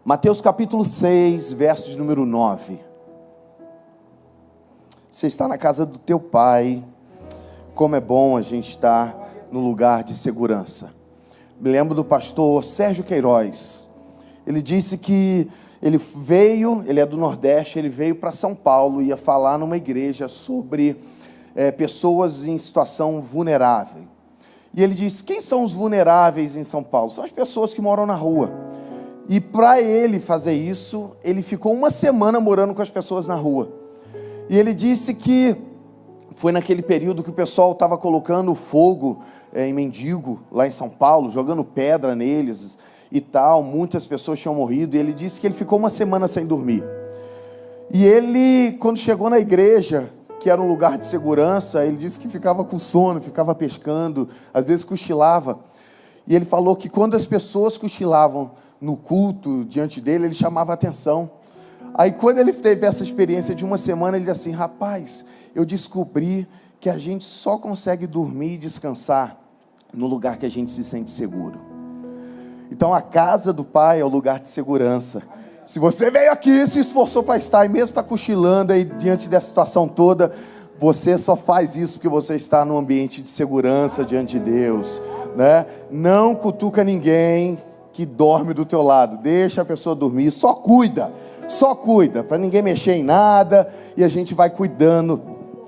Mateus capítulo 6, verso de número 9. Você está na casa do teu pai, como é bom a gente estar no lugar de segurança. Me lembro do pastor Sérgio Queiroz. Ele disse que ele é do Nordeste, ele veio para São Paulo, ia falar numa igreja sobre pessoas em situação vulnerável. E ele disse: quem são os vulneráveis em São Paulo? São as pessoas que moram na rua. E para ele fazer isso, ele ficou uma semana morando com as pessoas na rua. E ele disse que foi naquele período que o pessoal estava colocando fogo em mendigo, lá em São Paulo, jogando pedra neles e tal, muitas pessoas tinham morrido, e ele disse que ele ficou uma semana sem dormir. E ele, quando chegou na igreja, que era um lugar de segurança, ele disse que ficava com sono, ficava pescando, às vezes cochilava. E ele falou que quando as pessoas cochilavam no culto diante dele, ele chamava a atenção. Aí quando ele teve essa experiência de uma semana, ele disse assim: rapaz, eu descobri que a gente só consegue dormir e descansar no lugar que a gente se sente seguro. Então a casa do pai é o lugar de segurança. Se você veio aqui, se esforçou para estar, e mesmo está cochilando aí diante dessa situação toda, você só faz isso porque você está num ambiente de segurança diante de Deus, né? Não cutuca ninguém que dorme do teu lado, deixa a pessoa dormir, só cuida, para ninguém mexer em nada, e a gente vai cuidando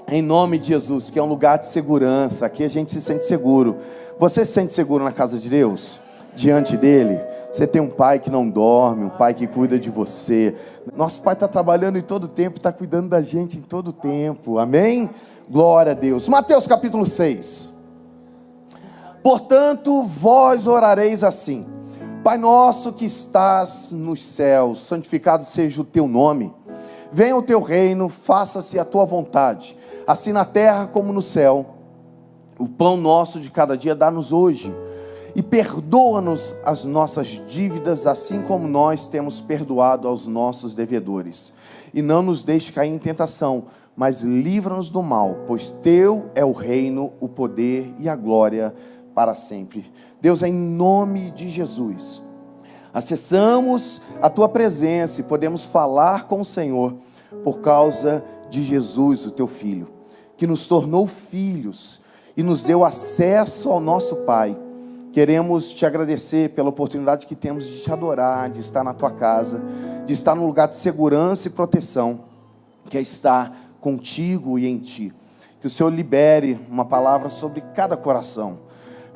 em nome de Jesus, porque é um lugar de segurança, aqui a gente se sente seguro. Você se sente seguro na casa de Deus? Diante dele? Você tem um pai que não dorme, um pai que cuida de você. Nosso pai está trabalhando em todo tempo, está cuidando da gente em todo tempo, amém? Glória a Deus. Mateus capítulo 6. Portanto, vós orareis assim: Pai nosso que estás nos céus, santificado seja o teu nome. Venha o teu reino, faça-se a tua vontade, assim na terra como no céu. O pão nosso de cada dia dá-nos hoje. E perdoa-nos as nossas dívidas, assim como nós temos perdoado aos nossos devedores. E não nos deixe cair em tentação, mas livra-nos do mal, pois teu é o reino, o poder e a glória para sempre. Deus, em nome de Jesus, acessamos a tua presença e podemos falar com o Senhor por causa de Jesus, o teu Filho, que nos tornou filhos e nos deu acesso ao nosso Pai. Queremos te agradecer pela oportunidade que temos de te adorar, de estar na tua casa, de estar num lugar de segurança e proteção, que é estar contigo e em ti. Que o Senhor libere uma palavra sobre cada coração.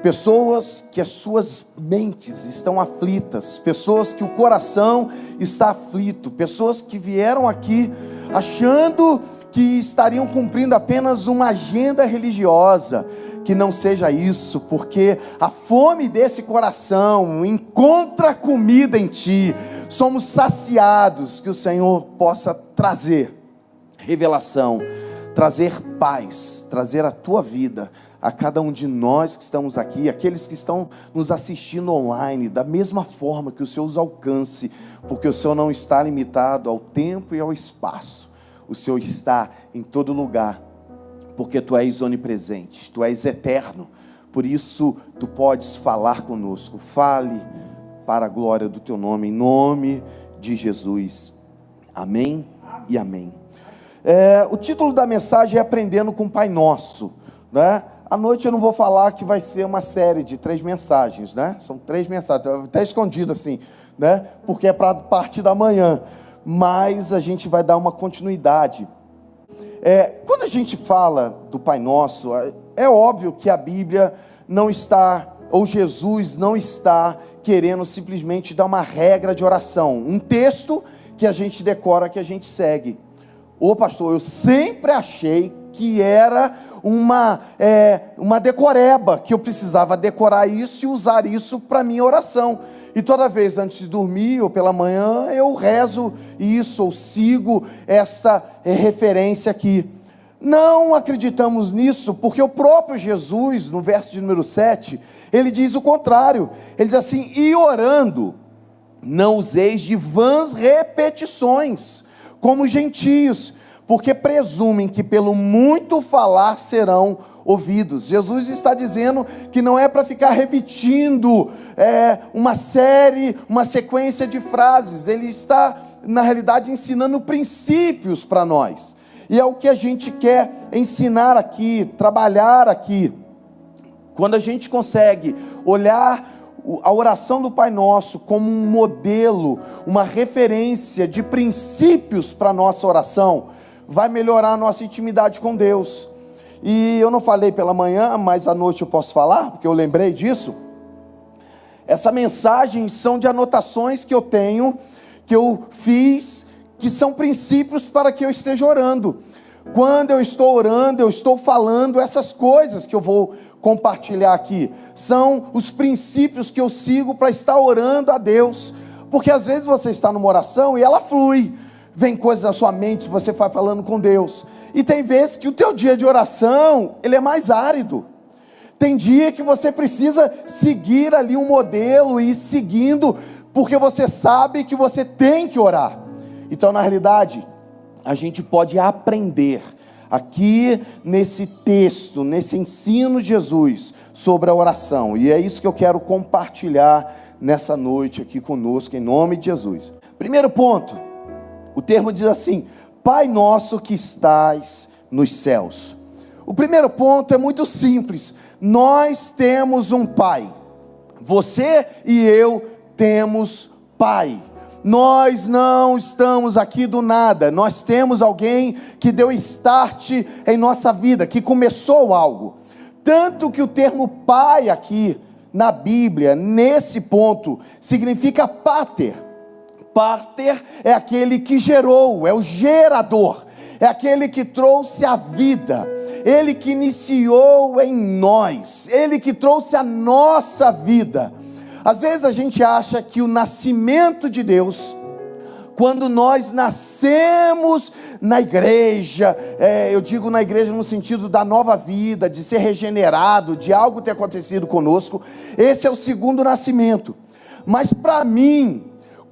Pessoas que as suas mentes estão aflitas, pessoas que o coração está aflito, pessoas que vieram aqui achando que estariam cumprindo apenas uma agenda religiosa. Que não seja isso, porque a fome desse coração encontra comida em ti. Somos saciados, que o Senhor possa trazer revelação, trazer paz, trazer a tua vida a cada um de nós que estamos aqui, aqueles que estão nos assistindo online, da mesma forma que o Senhor os alcance, porque o Senhor não está limitado ao tempo e ao espaço. O Senhor está em todo lugar, porque tu és onipresente, tu és eterno, por isso tu podes falar conosco. Fale para a glória do teu nome, em nome de Jesus, amém e amém. O título da mensagem é Aprendendo com o Pai Nosso, né? À noite eu não vou falar que vai ser uma série de 3 mensagens, né? São 3 mensagens, até escondido assim, né? Porque é para a parte da manhã, mas a gente vai dar uma continuidade. Quando a gente fala do Pai Nosso, é óbvio que a Bíblia não está, ou Jesus não está querendo simplesmente dar uma regra de oração, um texto que a gente decora, que a gente segue. Ô pastor, eu sempre achei que era uma decoreba, que eu precisava decorar isso e usar isso para minha oração. E toda vez antes de dormir ou pela manhã eu rezo isso, ou sigo essa referência aqui. Não acreditamos nisso, porque o próprio Jesus, no verso de número 7, ele diz o contrário. Ele diz assim: e orando, não useis de vãs repetições, como gentios, porque presumem que pelo muito falar serão ouvidos. Jesus está dizendo que não é para ficar repetindo uma sequência de frases. Ele está, na realidade, ensinando princípios para nós. E é o que a gente quer ensinar aqui, trabalhar aqui. Quando a gente consegue olhar a oração do Pai Nosso como um modelo, uma referência de princípios para a nossa oração, vai melhorar a nossa intimidade com Deus. E eu não falei pela manhã, mas à noite eu posso falar, porque eu lembrei disso. Essa mensagem são de anotações que eu tenho, que eu fiz, que são princípios para que eu esteja orando. Quando eu estou orando, eu estou falando essas coisas que eu vou compartilhar aqui. São os princípios que eu sigo para estar orando a Deus. Porque às vezes você está numa oração e ela flui. Vem coisas na sua mente, você vai falando com Deus. E tem vezes que o teu dia de oração, ele é mais árido. Tem dia que você precisa seguir ali um modelo e ir seguindo, porque você sabe que você tem que orar. Então, na realidade, a gente pode aprender aqui nesse texto, nesse ensino de Jesus sobre a oração. E é isso que eu quero compartilhar nessa noite aqui conosco, em nome de Jesus. Primeiro ponto, o termo diz assim: Pai nosso que estás nos céus. O primeiro ponto é muito simples. Nós temos um Pai. Você e eu temos Pai. Nós não estamos aqui do nada. Nós temos alguém que deu start em nossa vida, que começou algo. Tanto que o termo Pai aqui na Bíblia, nesse ponto, significa pater. Pater é aquele que gerou, é o gerador, é aquele que trouxe a vida, ele que iniciou em nós, ele que trouxe a nossa vida. Às vezes a gente acha que o nascimento de Deus, quando nós nascemos na igreja, eu digo na igreja no sentido da nova vida, de ser regenerado, de algo ter acontecido conosco, esse é o segundo nascimento. Mas para mim,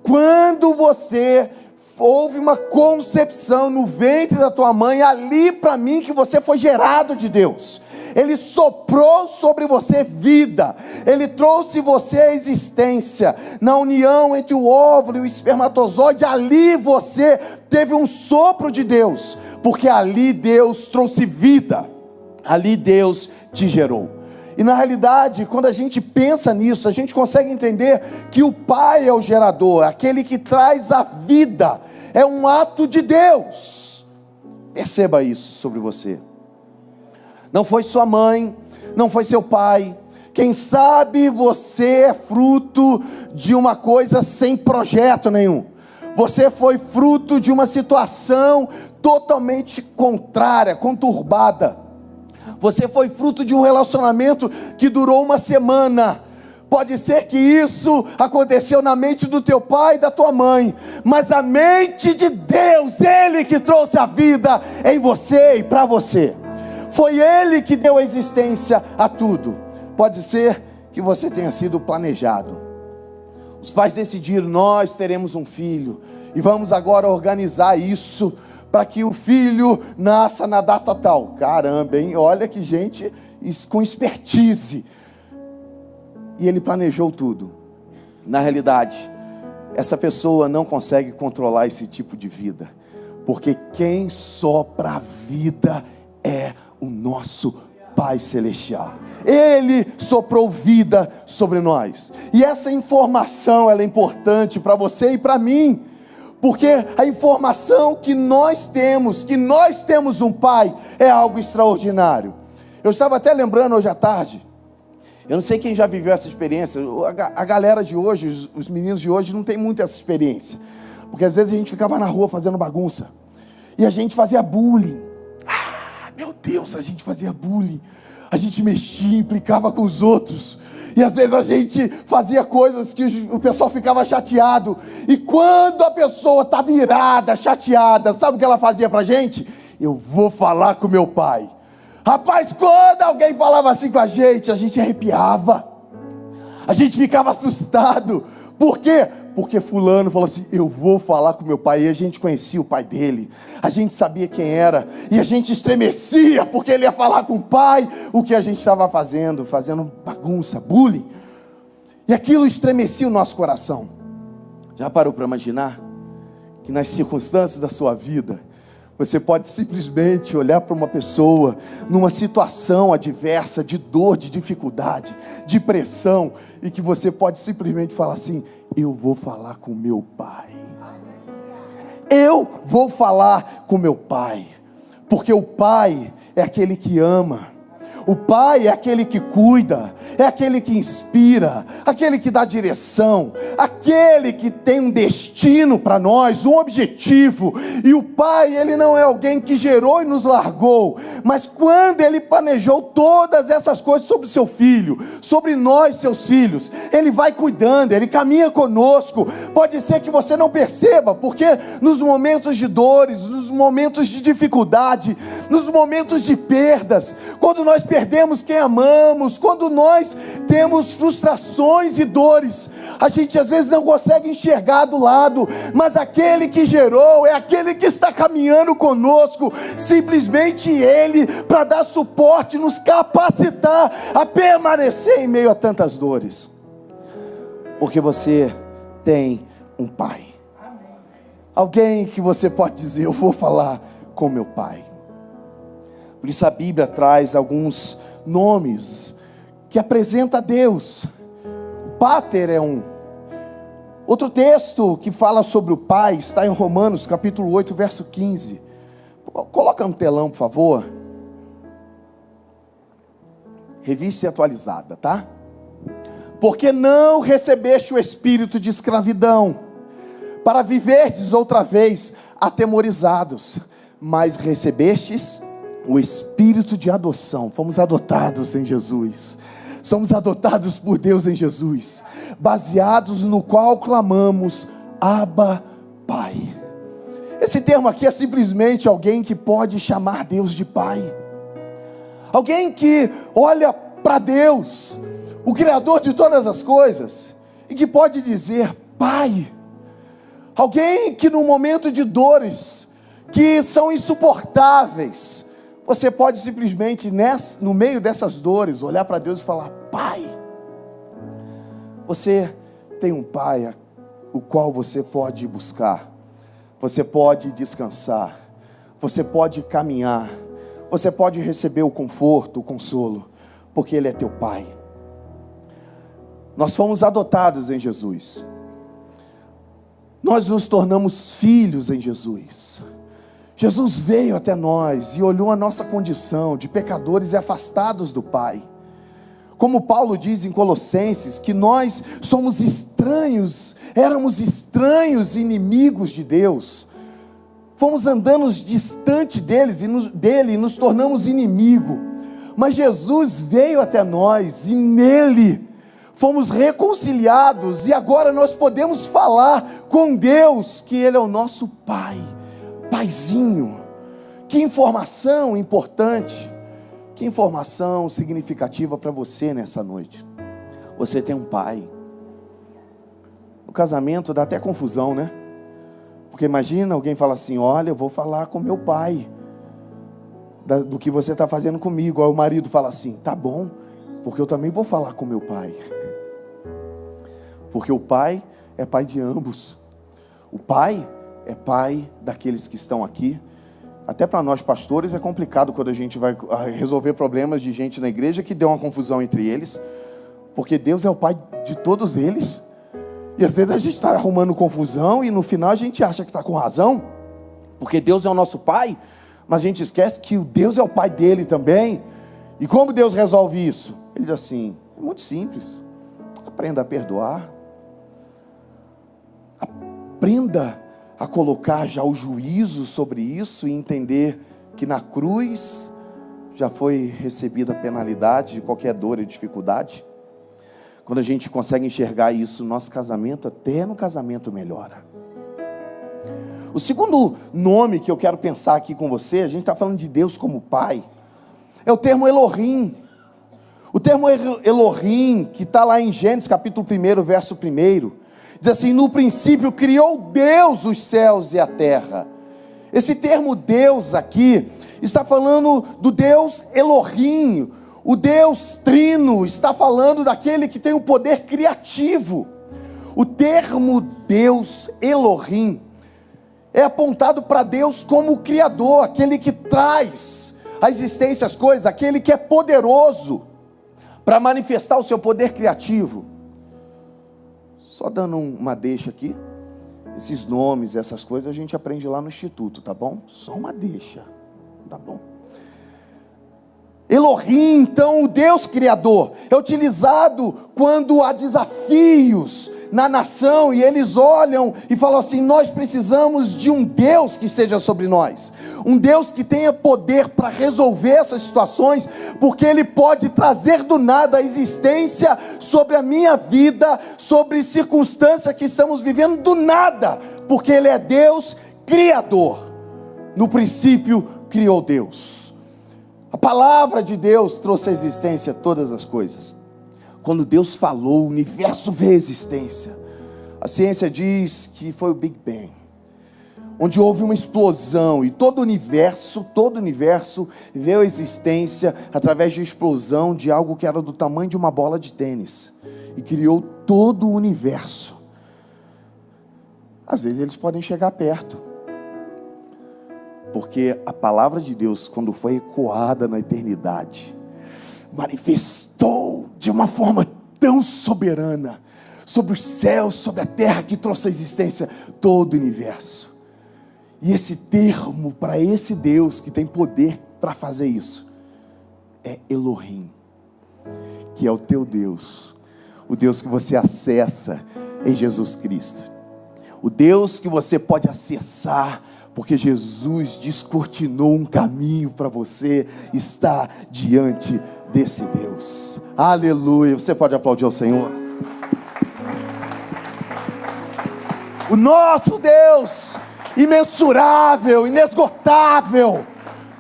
quando você houve uma concepção no ventre da tua mãe, ali para mim que você foi gerado de Deus. Ele soprou sobre você vida, ele trouxe você a existência, na união entre o óvulo e o espermatozoide, ali você teve um sopro de Deus, porque ali Deus trouxe vida, ali Deus te gerou. E na realidade, quando a gente pensa nisso, a gente consegue entender que o Pai é o gerador, aquele que traz a vida, é um ato de Deus. Perceba isso sobre você. Não foi sua mãe, não foi seu pai. Quem sabe você é fruto de uma coisa sem projeto nenhum. Você foi fruto de uma situação totalmente contrária, conturbada. Você foi fruto de um relacionamento que durou uma semana. Pode ser que isso aconteceu na mente do teu pai e da tua mãe, mas a mente de Deus, Ele que trouxe a vida em você e para você. Foi Ele que deu a existência a tudo. Pode ser que você tenha sido planejado. Os pais decidiram: nós teremos um filho e vamos agora organizar isso para que o filho nasça na data tal. Caramba, hein? Olha que gente com expertise. E ele planejou tudo. Na realidade, essa pessoa não consegue controlar esse tipo de vida, porque quem sopra a vida é o nosso Pai Celestial. Ele soprou vida sobre nós. E essa informação, ela é importante para você e para mim, porque a informação que nós temos um Pai, é algo extraordinário. Eu estava até lembrando hoje à tarde, eu não sei quem já viveu essa experiência, a galera de hoje, os meninos de hoje não tem muito essa experiência, porque às vezes a gente ficava na rua fazendo bagunça, e a gente fazia bullying. Meu Deus, a gente fazia bullying, a gente mexia, implicava com os outros, e às vezes a gente fazia coisas que o pessoal ficava chateado, e quando a pessoa está virada, chateada, sabe o que ela fazia pra gente? Eu vou falar com meu pai. Rapaz, quando alguém falava assim com a gente arrepiava, a gente ficava assustado. Por quê? porque fulano falou assim, eu vou falar com meu pai. E a gente conhecia o pai dele, a gente sabia quem era, e a gente estremecia, porque ele ia falar com o pai, o que a gente estava fazendo bagunça, bullying, e aquilo estremecia o nosso coração. Já parou para imaginar que nas circunstâncias da sua vida, você pode simplesmente olhar para uma pessoa numa situação adversa, de dor, de dificuldade, de pressão, e que você pode simplesmente falar assim, eu vou falar com meu pai. Eu vou falar com meu pai, porque o pai é aquele que ama. O pai é aquele que cuida, é aquele que inspira, aquele que dá direção, aquele que tem um destino para nós, um objetivo. E o pai, ele não é alguém que gerou e nos largou, mas quando ele planejou todas essas coisas sobre o seu filho, sobre nós, seus filhos, ele vai cuidando, ele caminha conosco. Pode ser que você não perceba, porque nos momentos de dores, nos momentos de dificuldade, nos momentos de perdas, quando nós perdemos quem amamos, quando nós temos frustrações e dores, a gente às vezes não consegue enxergar do lado, mas aquele que gerou é aquele que está caminhando conosco, simplesmente ele, para dar suporte, nos capacitar a permanecer em meio a tantas dores, porque você tem um pai, alguém que você pode dizer, eu vou falar com meu pai. Por isso a Bíblia traz alguns nomes que apresenta a Deus. O Pater é um. Outro texto que fala sobre o Pai está em Romanos capítulo 8, verso 15. Coloca no telão, por favor. Revista atualizada, tá? Porque não recebeste o espírito de escravidão, para viverdes outra vez atemorizados, mas recebestes o espírito de adoção. Fomos adotados em Jesus, somos adotados por Deus em Jesus, baseados no qual clamamos, Abba, Pai. Esse termo aqui é simplesmente alguém que pode chamar Deus de Pai, alguém que olha para Deus, o Criador de todas as coisas, e que pode dizer Pai. Alguém que no momento de dores que são insuportáveis, você pode simplesmente, no meio dessas dores, olhar para Deus e falar, Pai. Você tem um Pai, o qual você pode buscar, você pode descansar, você pode caminhar, você pode receber o conforto, o consolo, porque Ele é teu Pai. Nós fomos adotados em Jesus, nós nos tornamos filhos em Jesus. Jesus veio até nós e olhou a nossa condição de pecadores e afastados do Pai. Como Paulo diz em Colossenses, que nós somos estranhos, éramos estranhos e inimigos de Deus. Fomos andando distante dele e nos tornamos inimigo. Mas Jesus veio até nós e nele fomos reconciliados. E agora nós podemos falar com Deus que Ele é o nosso Pai. Paizinho. Que informação importante, que informação significativa para você nessa noite. Você tem um pai. No casamento dá até confusão, né? Porque imagina alguém fala assim, olha, eu vou falar com meu pai do que você está fazendo comigo. Aí o marido fala assim, tá bom, porque eu também vou falar com meu pai. Porque o pai é pai de ambos. O pai é pai daqueles que estão aqui. Até para nós pastores é complicado quando a gente vai resolver problemas de gente na igreja que deu uma confusão entre eles, porque Deus é o pai de todos eles, e às vezes a gente está arrumando confusão e no final a gente acha que está com razão, porque Deus é o nosso pai, mas a gente esquece que o Deus é o pai dele também. E como Deus resolve isso? Ele diz assim, é muito simples, aprenda a perdoar, aprenda a colocar já o juízo sobre isso e entender que na cruz já foi recebida a penalidade de qualquer dor e dificuldade. Quando a gente consegue enxergar isso, nosso casamento, até no casamento, melhora. O segundo nome que eu quero pensar aqui com você, a gente está falando de Deus como Pai, é o termo Elohim. O termo Elohim, que está lá em Gênesis capítulo 1, verso 1, Diz assim: no princípio criou Deus os céus e a terra. Esse termo Deus aqui está falando do Deus Elohim, o Deus Trino, está falando daquele que tem o poder criativo. O termo Deus Elohim é apontado para Deus como o Criador, aquele que traz à existência as coisas, aquele que é poderoso para manifestar o seu poder criativo. Só dando uma deixa aqui, esses nomes, essas coisas a gente aprende lá no instituto, tá bom? Só uma deixa, tá bom? Elohim, então, o Deus Criador, é utilizado quando há desafios na nação, e eles olham e falam assim: nós precisamos de um Deus que esteja sobre nós, um Deus que tenha poder para resolver essas situações, porque Ele pode trazer do nada a existência sobre a minha vida, sobre circunstância que estamos vivendo do nada, porque Ele é Deus Criador. No princípio criou Deus. A palavra de Deus trouxe à existência todas as coisas. Quando Deus falou, o universo veio à existência. A ciência diz que foi o Big Bang, onde houve uma explosão, e todo o universo veio à existência através de explosão de algo que era do tamanho de uma bola de tênis, e criou todo o universo. Às vezes eles podem chegar perto, porque a palavra de Deus, quando foi ecoada na eternidade, manifestou de uma forma tão soberana sobre os céus, sobre a terra, que trouxe à existência todo o universo. E esse termo para esse Deus que tem poder para fazer isso é Elohim, que é o teu Deus, o Deus que você acessa em Jesus Cristo, o Deus que você pode acessar, porque Jesus descortinou um caminho para você estar diante desse Deus. Aleluia. Você pode aplaudir ao Senhor? O nosso Deus, imensurável, inesgotável,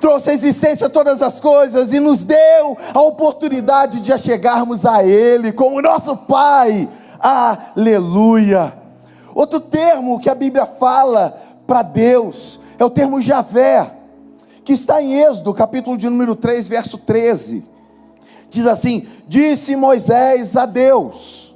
trouxe à existência todas as coisas e nos deu a oportunidade de chegarmos a Ele como o nosso Pai. Aleluia. Outro termo que a Bíblia fala para Deus é o termo Javé, que está em Êxodo, capítulo de número 3, verso 13. Diz assim: disse Moisés a Deus: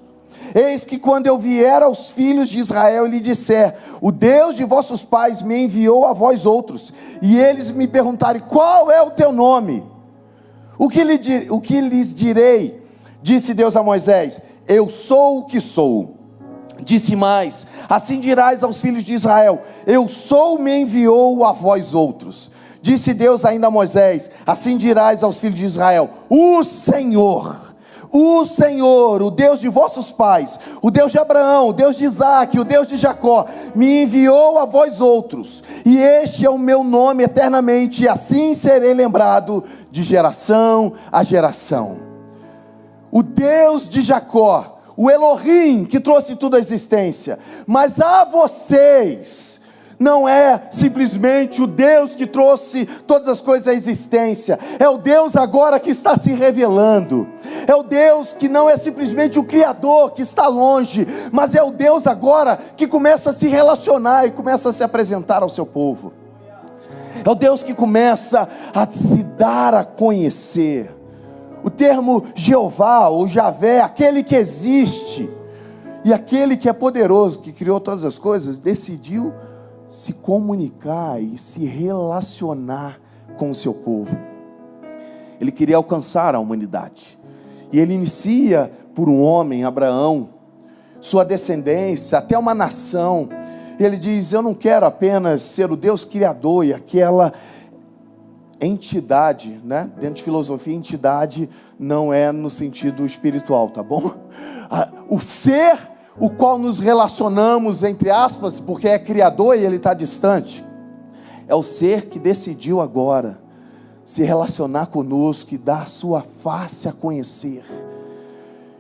eis que quando eu vier aos filhos de Israel e lhe disser, o Deus de vossos pais me enviou a vós outros, e eles me perguntarem, qual é o teu nome? O que lhes direi? Disse Deus a Moisés: eu sou o que sou. Disse mais: assim dirás aos filhos de Israel, eu sou, me enviou a vós outros. Disse Deus ainda a Moisés: assim dirás aos filhos de Israel, o Senhor, o Deus de vossos pais, o Deus de Abraão, o Deus de Isaque, o Deus de Jacó, me enviou a vós outros, e este é o meu nome eternamente, e assim serei lembrado de geração a geração. O Deus de Jacó, o Elohim que trouxe tudo à existência, mas a vocês, não é simplesmente o Deus que trouxe todas as coisas à existência, é o Deus agora que está se revelando, é o Deus que não é simplesmente o Criador que está longe, mas é o Deus agora que começa a se relacionar e começa a se apresentar ao seu povo, é o Deus que começa a se dar a conhecer. O termo Jeová ou Javé, aquele que existe, e aquele que é poderoso, que criou todas as coisas, decidiu se comunicar e se relacionar com o seu povo. Ele queria alcançar a humanidade, e ele inicia por um homem, Abraão, sua descendência, até uma nação. Ele diz: eu não quero apenas ser o Deus criador e aquela entidade, né? Dentro de filosofia, entidade não é no sentido espiritual, tá bom? O ser, o qual nos relacionamos, entre aspas, porque é criador e ele está distante, é o ser que decidiu agora se relacionar conosco e dar sua face a conhecer.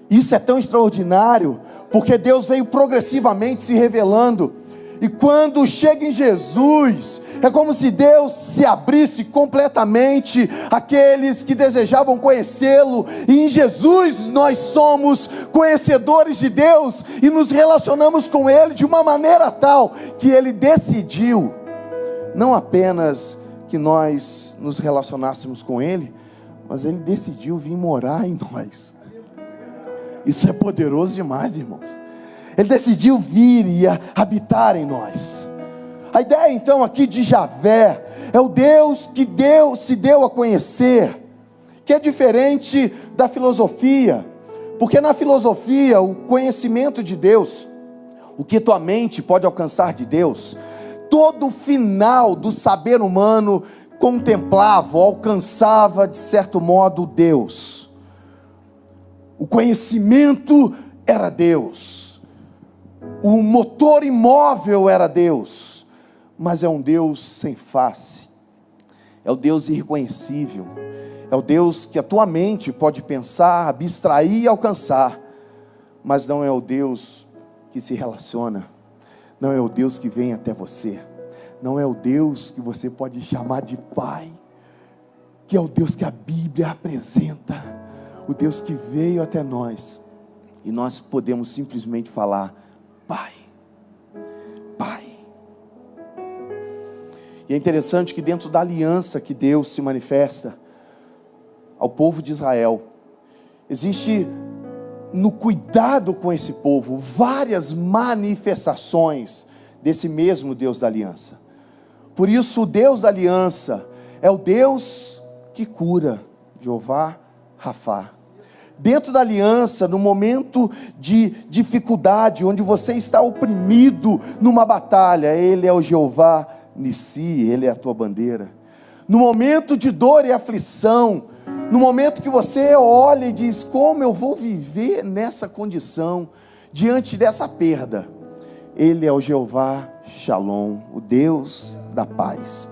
Isso é tão extraordinário, porque Deus veio progressivamente se revelando. E quando chega em Jesus, é como se Deus se abrisse completamente àqueles que desejavam conhecê-lo. E em Jesus nós somos conhecedores de Deus e nos relacionamos com Ele de uma maneira tal que Ele decidiu não apenas que nós nos relacionássemos com Ele, mas Ele decidiu vir morar em nós. Isso é poderoso demais, irmãos. Ele decidiu vir e habitar em nós. A ideia então aqui de Javé é o Deus que se deu a conhecer, que é diferente da filosofia, porque na filosofia o conhecimento de Deus, o que tua mente pode alcançar de Deus, todo o final do saber humano contemplava, alcançava de certo modo Deus. O conhecimento era Deus. O motor imóvel era Deus, mas é um Deus sem face, é o Deus irreconhecível, é o Deus que a tua mente pode pensar, abstrair e alcançar, mas não é o Deus que se relaciona, não é o Deus que vem até você, não é o Deus que você pode chamar de Pai, que é o Deus que a Bíblia apresenta, o Deus que veio até nós, e nós podemos simplesmente falar: Pai, Pai. E é interessante que dentro da aliança que Deus se manifesta ao povo de Israel, existe no cuidado com esse povo várias manifestações desse mesmo Deus da aliança. Por isso o Deus da aliança é o Deus que cura, Jeová Rafá. Dentro da aliança, no momento de dificuldade, onde você está oprimido numa batalha, Ele é o Jeová Nissi, Ele é a tua bandeira. No momento de dor e aflição, no momento que você olha e diz: como eu vou viver nessa condição, diante dessa perda, Ele é o Jeová Shalom, o Deus da paz.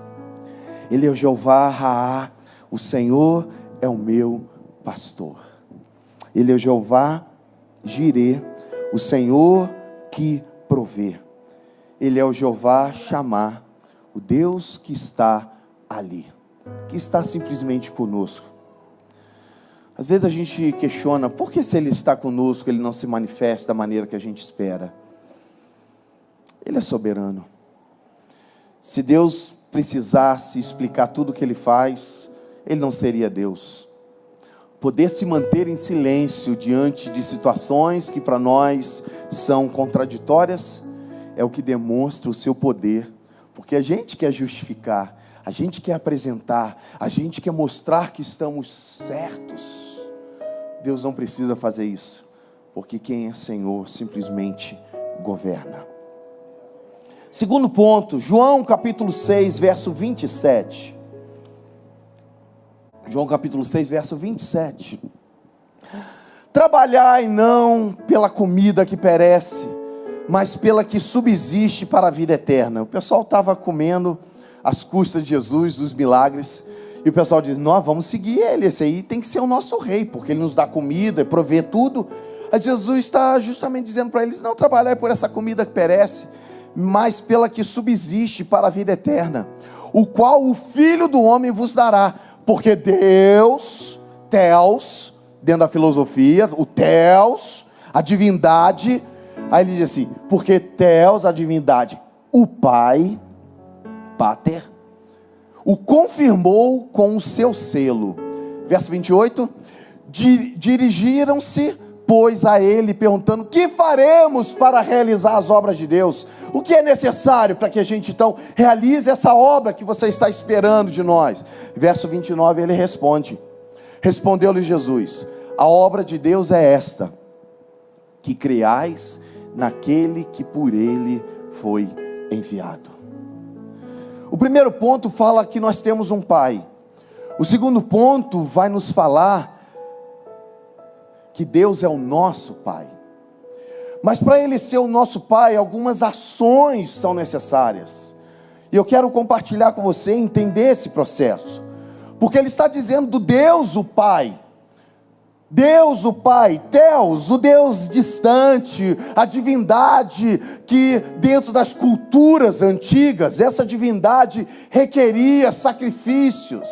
Ele é o Jeová Raá, o Senhor é o meu pastor. Ele é o Jeová Jirê, o Senhor que provê. Ele é o Jeová Chamá, o Deus que está ali, que está simplesmente conosco. Às vezes a gente questiona: por que se Ele está conosco, Ele não se manifesta da maneira que a gente espera? Ele é soberano. Se Deus precisasse explicar tudo o que Ele faz, Ele não seria Deus. Poder se manter em silêncio diante de situações que para nós são contraditórias, é o que demonstra o seu poder, porque a gente quer justificar, a gente quer apresentar, a gente quer mostrar que estamos certos. Deus não precisa fazer isso, porque quem é Senhor simplesmente governa. Segundo ponto, João capítulo 6, verso 27. João capítulo 6, verso 27. Trabalhai não pela comida que perece, mas pela que subsiste para a vida eterna. O pessoal estava comendo às custas de Jesus, dos milagres, e o pessoal diz: nós vamos seguir Ele, esse aí tem que ser o nosso rei, porque Ele nos dá comida, provê tudo. Aí Jesus está justamente dizendo para eles: não trabalhai por essa comida que perece, mas pela que subsiste para a vida eterna, o qual o Filho do Homem vos dará. Porque Deus, Theos, dentro da filosofia, o Theos, a divindade, aí ele diz assim: porque Theos, a divindade, o Pai, Pater, o confirmou com o seu selo. Verso 28, dirigiram-se, pois, a ele, perguntando: que faremos para realizar as obras de Deus? O que é necessário para que a gente então realize essa obra que você está esperando de nós? Verso 29, ele responde: respondeu-lhe Jesus: a obra de Deus é esta, que creais naquele que por ele foi enviado. O primeiro ponto fala que nós temos um Pai. O segundo ponto vai nos falar que Deus é o nosso Pai. Mas para Ele ser o nosso Pai, algumas ações são necessárias. E eu quero compartilhar com você, entender esse processo. Porque Ele está dizendo do Deus o Pai, Deus, o Pai, Theos, o Deus distante, a divindade que dentro das culturas antigas, essa divindade requeria sacrifícios,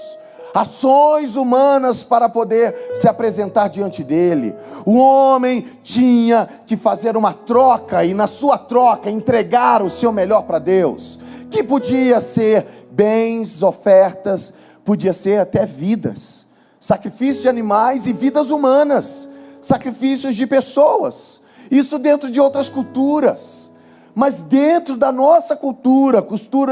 ações humanas para poder se apresentar diante dele. O homem tinha que fazer uma troca e na sua troca entregar o seu melhor para Deus, que podia ser bens, ofertas, podia ser até vidas. Sacrifício de animais e vidas humanas, sacrifícios de pessoas, isso dentro de outras culturas, mas dentro da nossa cultura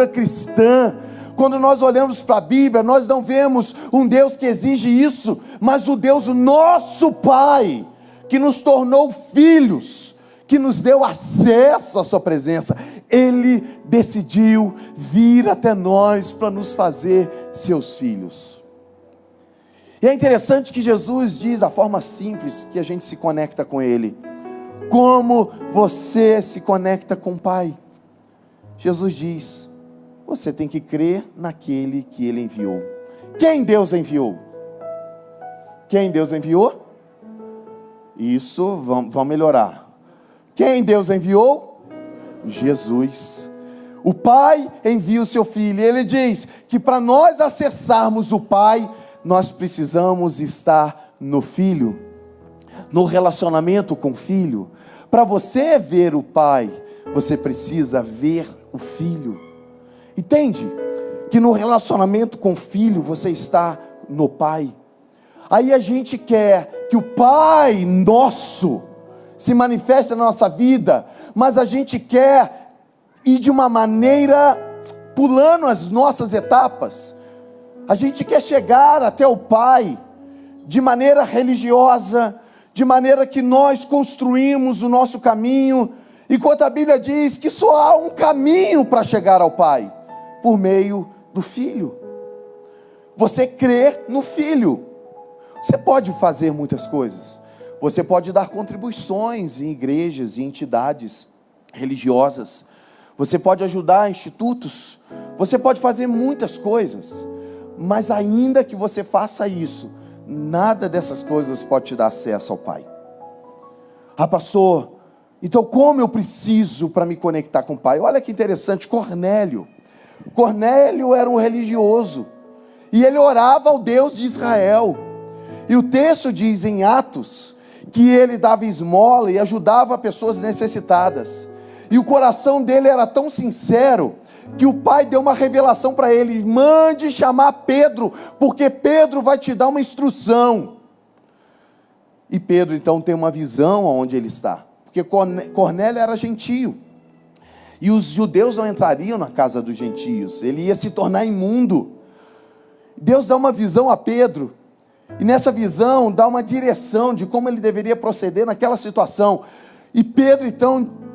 cristã, quando nós olhamos para a Bíblia, nós não vemos um Deus que exige isso, mas o Deus, o nosso Pai, que nos tornou filhos, que nos deu acesso à sua presença, Ele decidiu vir até nós para nos fazer seus filhos. E é interessante que Jesus diz a forma simples que a gente se conecta com Ele. Como você se conecta com o Pai? Jesus diz: você tem que crer naquele que Ele enviou. Quem Deus enviou? Quem Deus enviou? Isso, vamos melhorar. Quem Deus enviou? Jesus. O Pai envia o seu Filho. Ele diz que para nós acessarmos o Pai, nós precisamos estar no Filho, no relacionamento com o Filho. Para você ver o Pai, você precisa ver o Filho. Entende? Que no relacionamento com o Filho, você está no Pai. Aí a gente quer que o Pai nosso se manifeste na nossa vida, mas a gente quer ir de uma maneira, pulando as nossas etapas. A gente quer chegar até o Pai de maneira religiosa, de maneira que nós construímos o nosso caminho, enquanto a Bíblia diz que só há um caminho para chegar ao Pai, por meio do Filho. Você crê no Filho. Você pode fazer muitas coisas. Você pode dar contribuições em igrejas e entidades religiosas. Você pode ajudar institutos. Você pode fazer muitas coisas. Mas ainda que você faça isso, nada dessas coisas pode te dar acesso ao Pai. Ah, pastor, então como eu preciso para me conectar com o Pai? Olha que interessante, Cornélio era um religioso, e ele orava ao Deus de Israel, e o texto diz em Atos, que ele dava esmola e ajudava pessoas necessitadas, e o coração dele era tão sincero, que o Pai deu uma revelação para ele: mande chamar Pedro, porque Pedro vai te dar uma instrução. E Pedro então tem uma visão aonde ele está, porque Cornélio era gentio, e os judeus não entrariam na casa dos gentios, ele ia se tornar imundo. Deus dá uma visão a Pedro, e nessa visão dá uma direção de como ele deveria proceder naquela situação, e Pedro então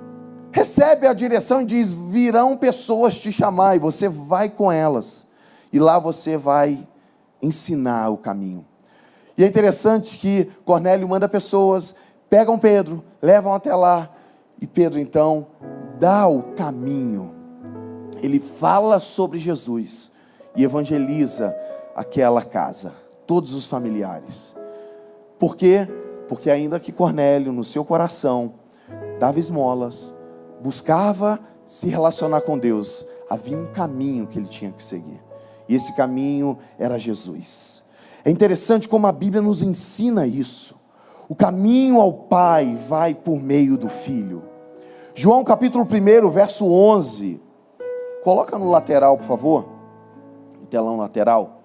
recebe a direção e diz: virão pessoas te chamar, e você vai com elas, e lá você vai ensinar o caminho. E é interessante que Cornélio manda pessoas, pegam Pedro, levam até lá, e Pedro então dá o caminho, ele fala sobre Jesus, e evangeliza aquela casa, todos os familiares. Por quê? Porque ainda que Cornélio no seu coração dava esmolas, buscava se relacionar com Deus, havia um caminho que ele tinha que seguir, e esse caminho era Jesus. É interessante como a Bíblia nos ensina isso. O caminho ao Pai vai por meio do Filho. João capítulo 1, verso 11, coloca no lateral, por favor, no telão lateral.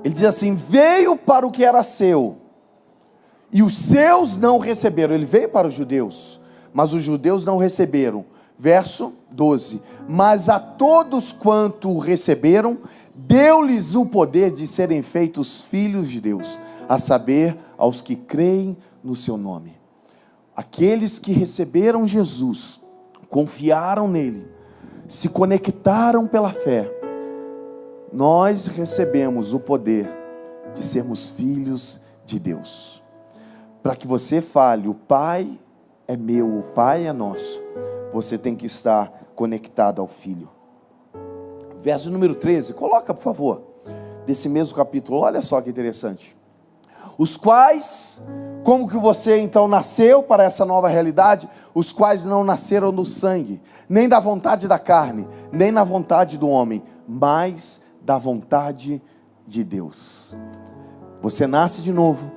Ele diz assim: veio para o que era seu, e os seus não receberam. Ele veio para os judeus, mas os judeus não receberam. Verso 12: mas a todos quanto o receberam, deu-lhes o poder de serem feitos filhos de Deus, a saber, aos que creem no seu nome. Aqueles que receberam Jesus, confiaram nele, se conectaram pela fé, nós recebemos o poder de sermos filhos de Deus. Para que você fale: o Pai é meu, o Pai é nosso, você tem que estar conectado ao Filho. Verso número 13, coloca por favor. desse mesmo capítulo. Olha só que interessante. Os quais, como que você então nasceu para essa nova realidade? Os quais não nasceram do sangue, nem da vontade da carne, nem na vontade do homem, mas da vontade de Deus. Você nasce de novo,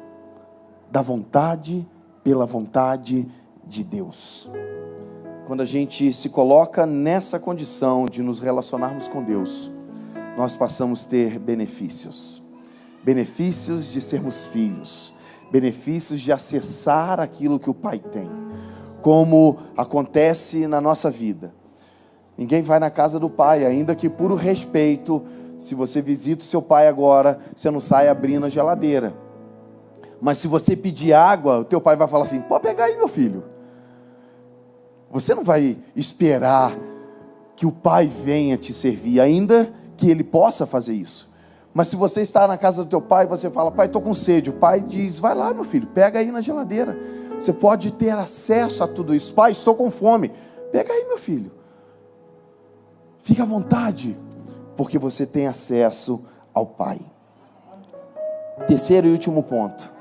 da vontade, pela vontade de Deus. Quando a gente se coloca nessa condição de nos relacionarmos com Deus, nós passamos a ter benefícios. Benefícios de sermos filhos, benefícios de acessar aquilo que o Pai tem, como acontece na nossa vida. Ninguém vai na casa do Pai, ainda que por respeito, se você visita o seu pai agora, você não sai abrindo a geladeira. Mas se você pedir água, o teu pai vai falar assim: pode pegar aí, meu filho. Você não vai esperar que o pai venha te servir, ainda que ele possa fazer isso. Mas se você está na casa do teu pai, você fala: pai, estou com sede. O pai diz: vai lá, meu filho, pega aí na geladeira. Você pode ter acesso a tudo isso. Pai, estou com fome. Pega aí, meu filho. Fique à vontade, porque você tem acesso ao Pai. Terceiro e último ponto.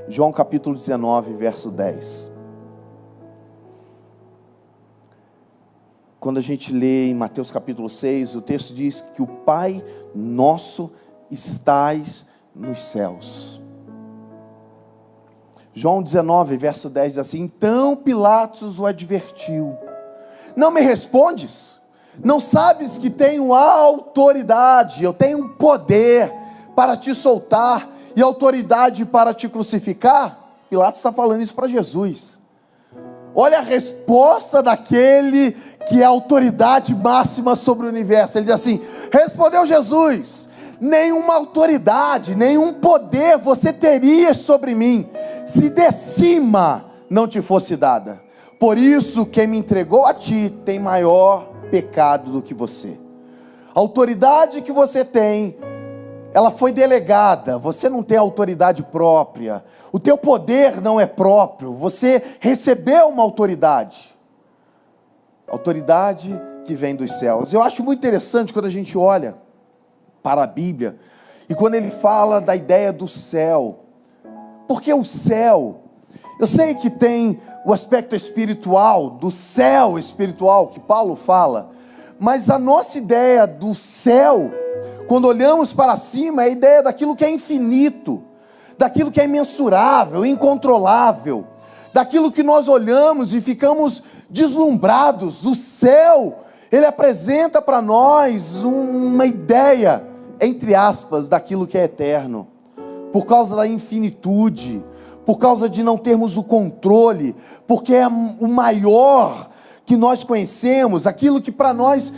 João capítulo 19, verso 10. Quando a gente lê em Mateus capítulo 6, o texto diz que o Pai nosso estais nos céus. João 19, verso 10 diz assim: então Pilatos o advertiu: não me respondes? Não sabes que tenho autoridade, eu tenho poder para te soltar e autoridade para te crucificar? Pilatos está falando isso para Jesus. Olha a resposta daquele que é a autoridade máxima sobre o universo. Ele diz assim: respondeu Jesus: nenhuma autoridade, nenhum poder você teria sobre mim, se de cima não te fosse dada. Por isso, quem me entregou a ti tem maior pecado do que você. A autoridade que você tem, ela foi delegada. Você não tem autoridade própria. O teu poder não é próprio. Você recebeu uma autoridade. Autoridade que vem dos céus. Eu acho muito interessante quando a gente olha para a Bíblia e quando ele fala da ideia do céu. Porque o céu, eu sei que tem o aspecto espiritual, do céu espiritual que Paulo fala, mas a nossa ideia do céu, quando olhamos para cima, é a ideia daquilo que é infinito, daquilo que é imensurável, incontrolável, daquilo que nós olhamos e ficamos deslumbrados. O céu, ele apresenta para nós uma ideia, entre aspas, daquilo que é eterno, por causa da infinitude, por causa de não termos o controle, porque é o maior que nós conhecemos, aquilo que para nós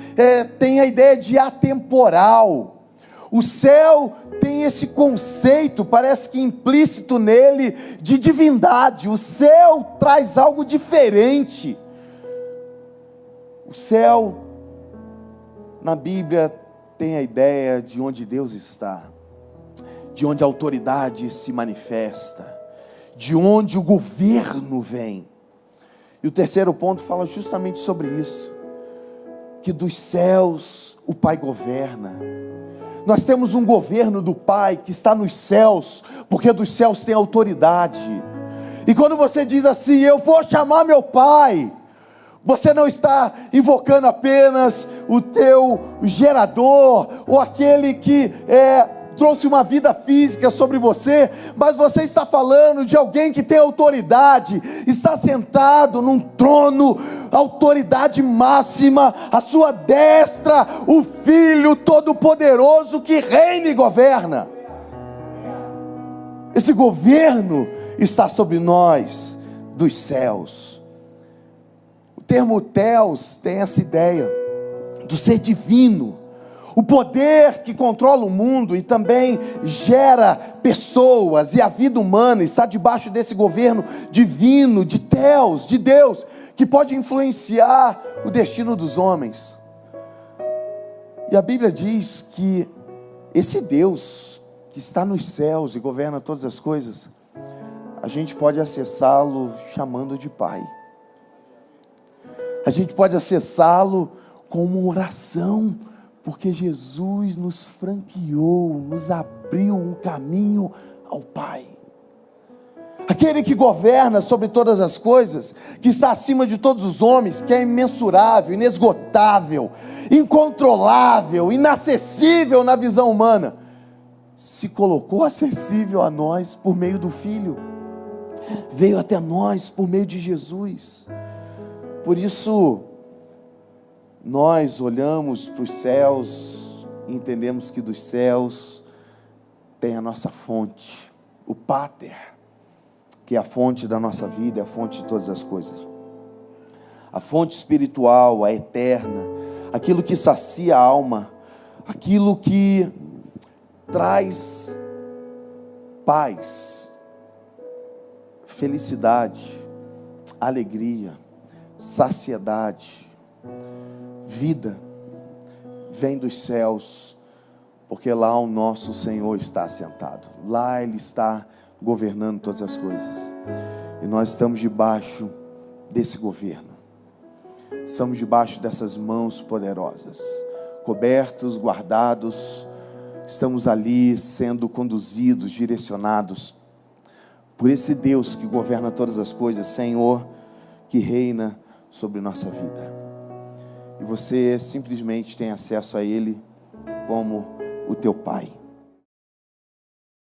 tem a ideia de atemporal. O céu tem esse conceito, parece que implícito nele, de divindade. O céu traz algo diferente. O céu, na Bíblia, tem a ideia de onde Deus está, de onde a autoridade se manifesta, de onde o governo vem. E o terceiro ponto fala justamente sobre isso, que dos céus o Pai governa. Nós temos um governo do Pai que está nos céus, porque dos céus tem autoridade. E quando você diz assim: eu vou chamar meu Pai, você não está invocando apenas o teu gerador, ou aquele que trouxe uma vida física sobre você, mas você está falando de alguém que tem autoridade, está sentado num trono, autoridade máxima, à sua destra, o Filho Todo-Poderoso que reina e governa. Esse governo está sobre nós dos céus. O termo Theos tem essa ideia do ser divino, o poder que controla o mundo e também gera pessoas, e a vida humana está debaixo desse governo divino, de Theos, de Deus, que pode influenciar o destino dos homens. E a Bíblia diz que esse Deus que está nos céus e governa todas as coisas, a gente pode acessá-lo chamando de Pai. A gente pode acessá-lo com uma oração Porque Jesus nos franqueou, nos abriu um caminho ao Pai. Aquele que governa sobre todas as coisas, que está acima de todos os homens, que é imensurável, inesgotável, incontrolável, inacessível na visão humana, se colocou acessível a nós por meio do Filho, veio até nós por meio de Jesus. Por isso, nós olhamos para os céus e entendemos que dos céus tem a nossa fonte, o Pater, que é a fonte da nossa vida, é a fonte de todas as coisas. A fonte espiritual, a eterna, aquilo que sacia a alma, aquilo que traz paz, felicidade, alegria, saciedade, vida, vem dos céus, porque lá o nosso Senhor está assentado, lá Ele está governando todas as coisas, e nós estamos debaixo desse governo, estamos debaixo dessas mãos poderosas, cobertos, guardados, estamos ali sendo conduzidos, direcionados, por esse Deus que governa todas as coisas, Senhor, que reina sobre nossa vida, e você simplesmente tem acesso a Ele como o teu Pai.